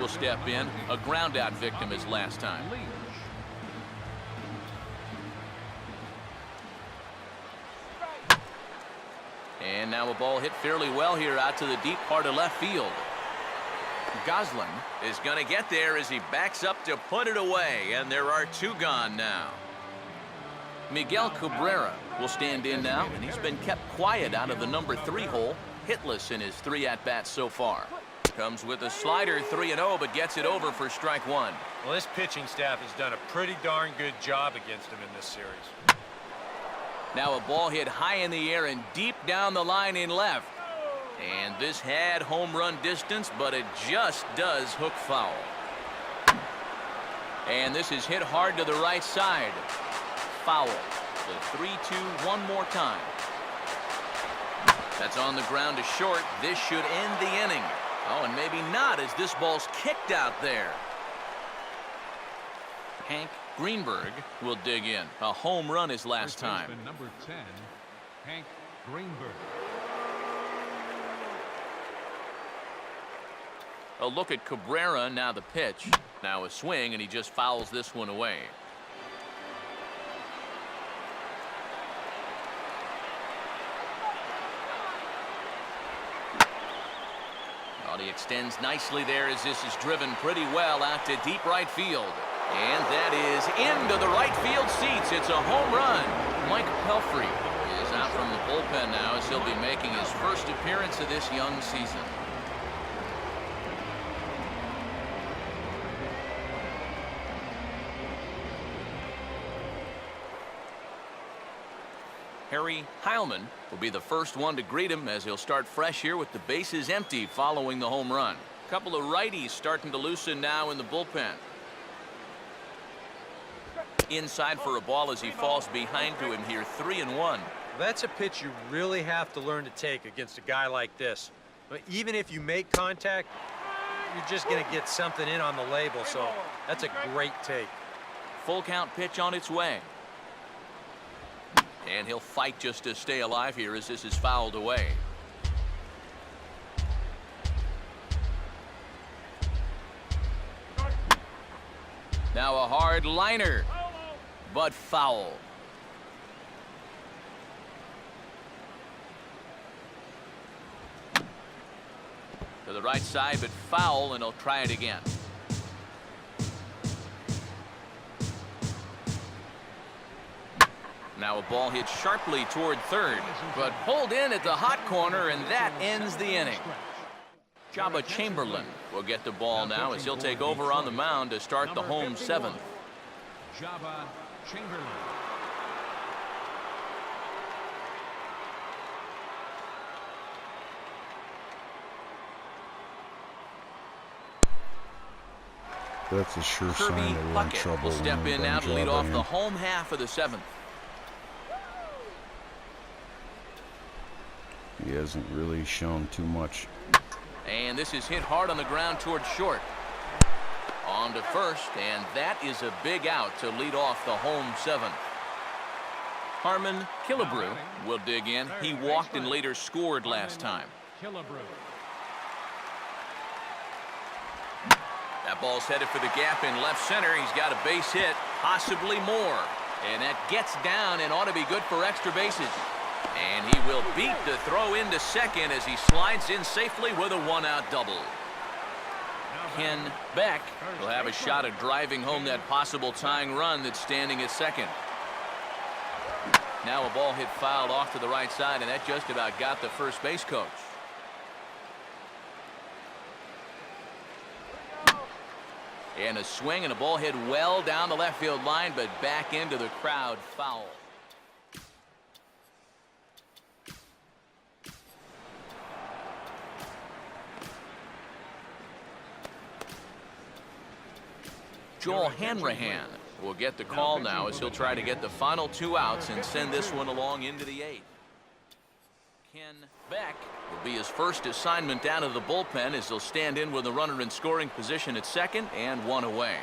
will step in. A ground-out victim as last time. And now a ball hit fairly well here out to the deep part of left field. Gosling is going to get there as he backs up to put it away, and there are two gone now. Miguel Cabrera will stand in now, and he's been kept quiet out of the number 3 hole, hitless in his 3 at-bats so far. Comes with a slider, 3-0, but gets it over for strike 1. Well, this pitching staff has done a pretty darn good job against him in this series. Now a ball hit high in the air and deep down the line in left. And this had home run distance, but it just does hook foul. And this is hit hard to the right side. Foul. The 3-2 one more time. That's on the ground to short. This should end the inning. Oh, and maybe not, as this ball's kicked out there. Hank Greenberg will dig in. A home run his last time. Number 10, Hank Greenberg. A look at Cabrera, now the pitch. Now a swing, and he just fouls this one away. He extends nicely there as this is driven pretty well out to deep right field. And that is into the right field seats. It's a home run. Mike Pelfrey is out from the bullpen now as he'll be making his first appearance of this young season. Harry Heilman will be the first one to greet him as he'll start fresh here with the bases empty following the home run. A couple of righties starting to loosen now in the bullpen. Inside for a ball as he falls behind to him here, 3-1. That's a pitch you really have to learn to take against a guy like this. But even if you make contact, you're just going to get something in on the label, so that's a great take. Full count pitch on its way. And he'll fight just to stay alive here as this is fouled away. Now a hard liner, but foul. To the right side, but foul, and he'll try it again. Now a ball hit sharply toward third, but pulled in at the hot corner, and that ends the inning. Jabba Chamberlain will get the ball now as he'll take over on the mound to start the home 7th. Jabba Chamberlain. That's a sure Kirby sign that we're in Puckett trouble. will step in now to lead off the in. home half of the 7th. He hasn't really shown too much. And this is hit hard on the ground toward short. On to first, and that is a big out to lead off the home 7th. Harmon Killebrew will dig in. He walked and later scored last time. Killebrew. That ball's headed for the gap in left center. He's got a base hit, possibly more. And that gets down and ought to be good for extra bases. And he will beat the throw into second as he slides in safely with a one-out double. Ken Beck will have a shot at driving home that possible tying run that's standing at second. Now a ball hit fouled off to the right side, and that just about got the first base coach. And a swing and a ball hit well down the left field line, but back into the crowd, foul. Joel Hanrahan will get the call now as he'll try to get the final 2 outs and send this one along into the 8th. Ken Beck will be his first assignment down to the bullpen as he'll stand in with a runner in scoring position at second and 1 away.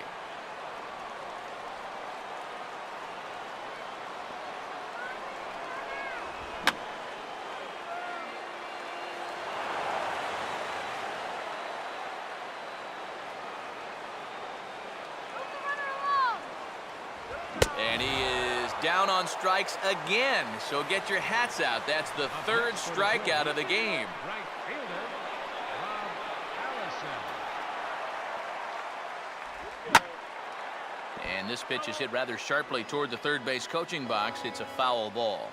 down on strikes again, so get your hats out. That's the third strikeout of the game. Right fielder, Rob Allison. And this pitch is hit rather sharply toward the third base coaching box. It's a foul ball.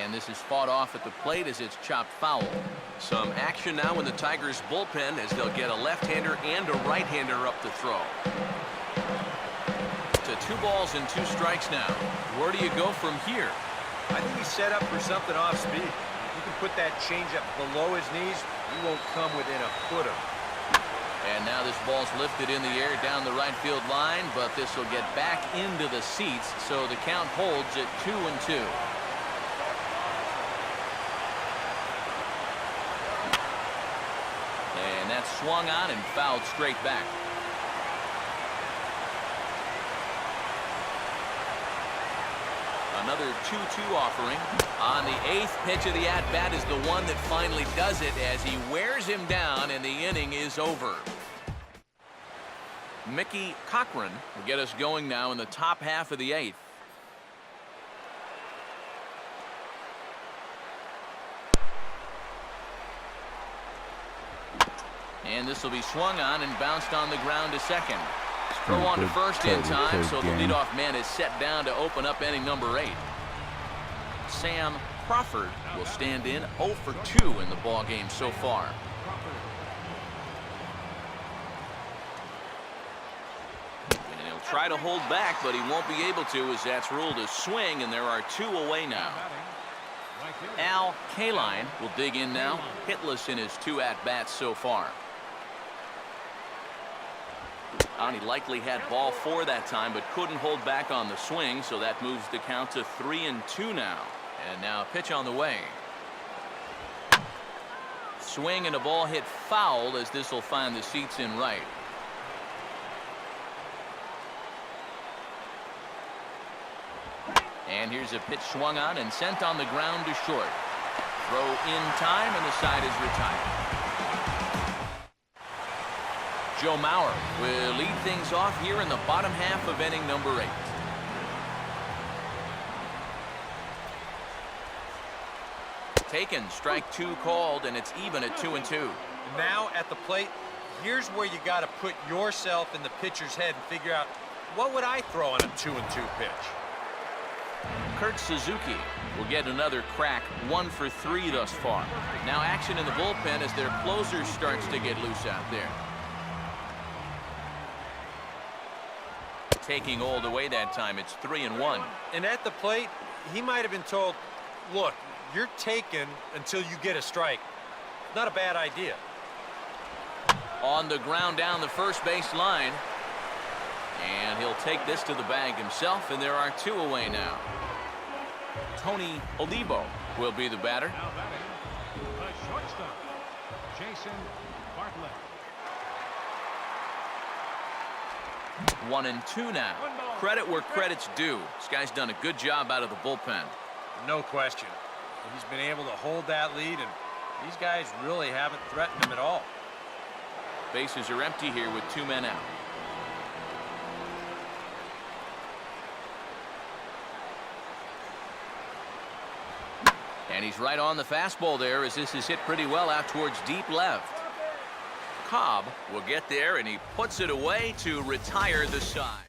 And this is fought off at the plate as it's chopped foul. Some action now in the Tigers bullpen as they'll get a left-hander and a right-hander up to throw. To 2 balls and 2 strikes now. Where do you go from here? I think he's set up for something off speed. You can put that changeup below his knees, he won't come within a foot of him. And now this ball's lifted in the air down the right field line, but this will get back into the seats, so the count holds at 2-2. And that's swung on and fouled straight back. Another 2-2 offering. On the 8th pitch of the at-bat is the one that finally does it as he wears him down and the inning is over. Mickey Cochran will get us going now in the top half of the 8th. And this will be swung on and bounced on the ground to second. Throw on to first in time, so the leadoff man is set down to open up inning number 8. Sam Crawford will stand in 0 for 2 in the ball game so far. And he'll try to hold back, but he won't be able to as that's ruled a swing, and there are 2 away now. Al Kaline will dig in now, hitless in his 2 at-bats so far. And he likely had ball 4 that time, but couldn't hold back on the swing, so that moves the count to 3-2 now. And now a pitch on the way. Swing and a ball hit foul as this will find the seats in right. And here's a pitch swung on and sent on the ground to short. Throw in time, and the side is retired. Joe Mauer will lead things off here in the bottom half of inning number 8. Taken, strike 2 called, and it's even at 2-2. Now at the plate, here's where you got to put yourself in the pitcher's head and figure out, what would I throw on a 2-2 pitch? Kurt Suzuki will get another crack, 1 for 3 thus far. Now action in the bullpen as their closer starts to get loose out there. Taking all the way that time, it's 3-1. And at the plate, he might have been told, look, you're taken until you get a strike. Not a bad idea. On the ground down the first base line. And he'll take this to the bag himself, and there are 2 away now. Tony Olivo will be the batter. Now batting, the shortstop, Jason Bartlett. 1-2 now. Credit where credit's due. This guy's done a good job out of the bullpen. No question. He's been able to hold that lead, and these guys really haven't threatened him at all. Bases are empty here with 2 men out. And he's right on the fastball there as this is hit pretty well out towards deep left. Cobb will get there, and he puts it away to retire the side.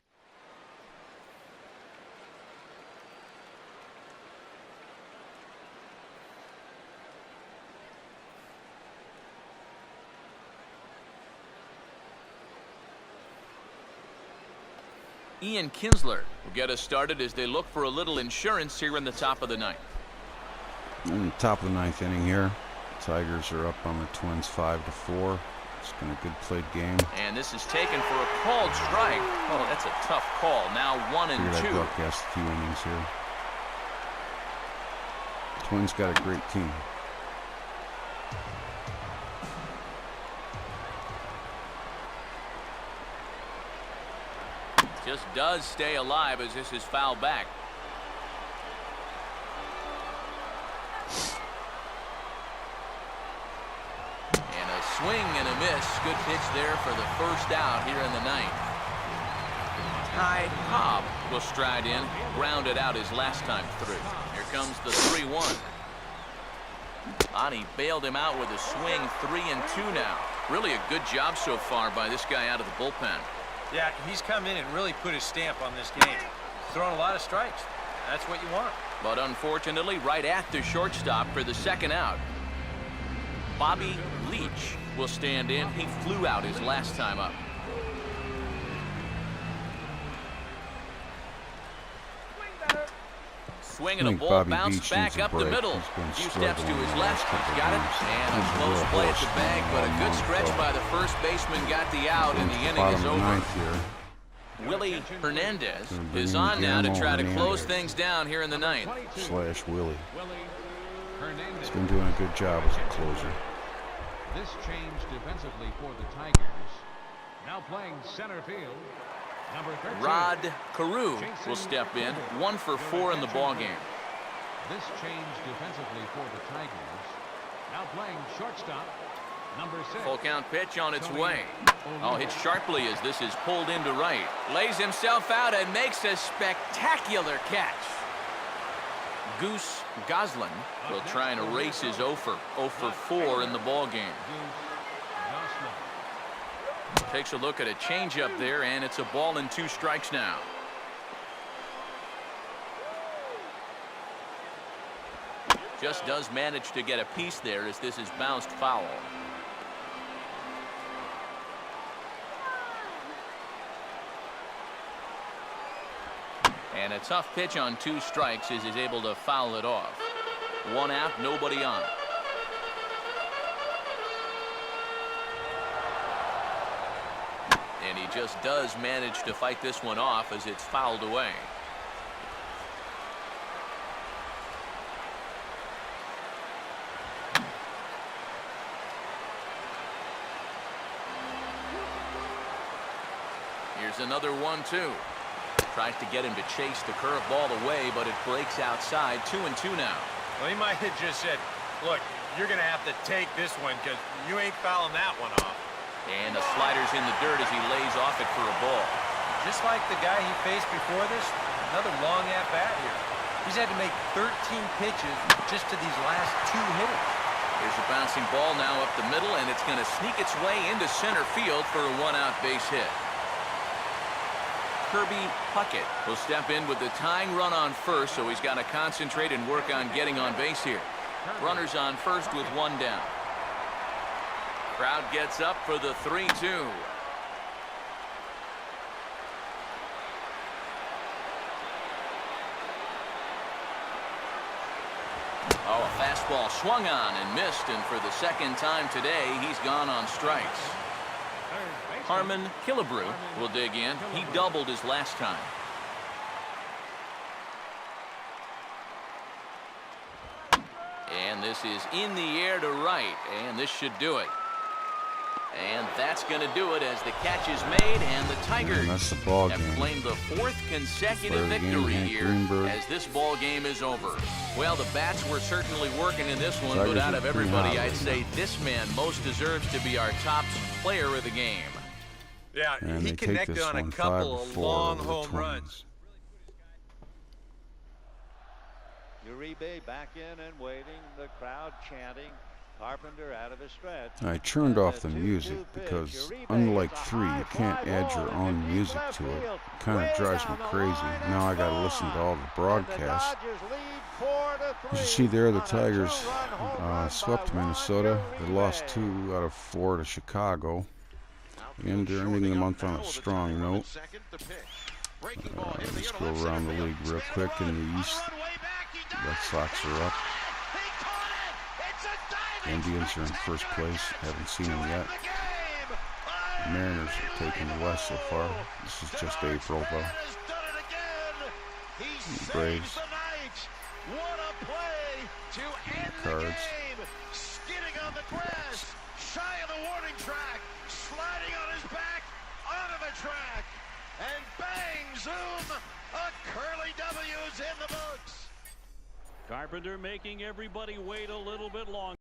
Ian Kinsler will get us started as they look for a little insurance here in the top of the 9th. In the top of the 9th inning here, Tigers are up on the Twins 5-4. It's been a good played game. And this is taken for a called strike. Oh, that's a tough call. Now 1-2. Figured I'd broadcast a few innings here. Twins got a great team. Just does stay alive as this is fouled back. And a swing and a miss. Good pitch there for the first out here in the ninth. Ty Cobb will stride in, grounded out his last time through. Here comes the 3-1. Ani bailed him out with a swing. 3-2 now. Really a good job so far by this guy out of the bullpen. Yeah, he's come in and really put his stamp on this game. Throwing a lot of strikes. That's what you want. But unfortunately, right at the shortstop for the second out. Bobby Leach will stand in. He flew out his last time up. Swing and a ball bounced back up the middle. A few steps to his left. He's got it. And a close play at the bag, but a good stretch by the first baseman got the out, and the inning is over. Willie Hernandez is on now to try to close things down here in the ninth. Willie. He's been doing a good job as a closer. This change defensively for the Tigers. Now playing center field. Number 13. Rod Carew will step in. 1 for 4 in the ballgame. This change defensively for the Tigers. Now playing shortstop. Number 6. Full count pitch on its way. Oh, hit sharply as this is pulled into right. Lays himself out and makes a spectacular catch. Goose Goslin will try and erase his 0 for 4 in the ballgame. Takes a look at a changeup there, and it's a ball and 2 strikes now. Just does manage to get a piece there as this is bounced foul. And a tough pitch on 2 strikes as he's able to foul it off. 1 out, nobody on. And he just does manage to fight this one off as it's fouled away. Here's another 1-2. Tries to get him to chase the curveball away, but it breaks outside. 2-2 now. Well, he might have just said, look, you're going to have to take this one because you ain't fouling that one off. And the slider's in the dirt as he lays off it for a ball. Just like the guy he faced before this, another long at-bat here. He's had to make 13 pitches just to these last 2 hitters. Here's a bouncing ball now up the middle, and it's going to sneak its way into center field for a 1-out base hit. Kirby Puckett will step in with the tying run on first, so he's got to concentrate and work on getting on base here. Runners on first with 1 down. Crowd gets up for the 3-2. Oh, a fastball swung on and missed, and for the second time today, he's gone on strikes. Harmon Killebrew will dig in. He doubled his last time. And this is in the air to right, and this should do it. And that's going to do it as the catch is made, and the Tigers have claimed the 4th consecutive victory here as this ball game is over. Well, the bats were certainly working in this one, but out of everybody, I'd say this man most deserves to be our top player of the game. Yeah, he connected on a couple of long home runs. Uribe back in and waiting, the crowd chanting. Carpenter out of his stretch. I turned off the music because, unlike 3, you can't add your own music to it. It kind of drives me crazy. Now I got to listen to all the broadcasts. As you see there, the Tigers swept Minnesota. They lost 2 out of 4 to Chicago. And they're ending the month on a strong note. Let's go around the league real quick. In the East, the Red Sox are up. Indians are in first place. Haven't seen them yet. The Mariners are taking the West so far. This is just April, though. The Braves. The Cards. Skidding on the grass, shy of the warning track, sliding on his back, onto the track, and bang, zoom, a curly W's in the books. Carpenter making everybody wait a little bit longer.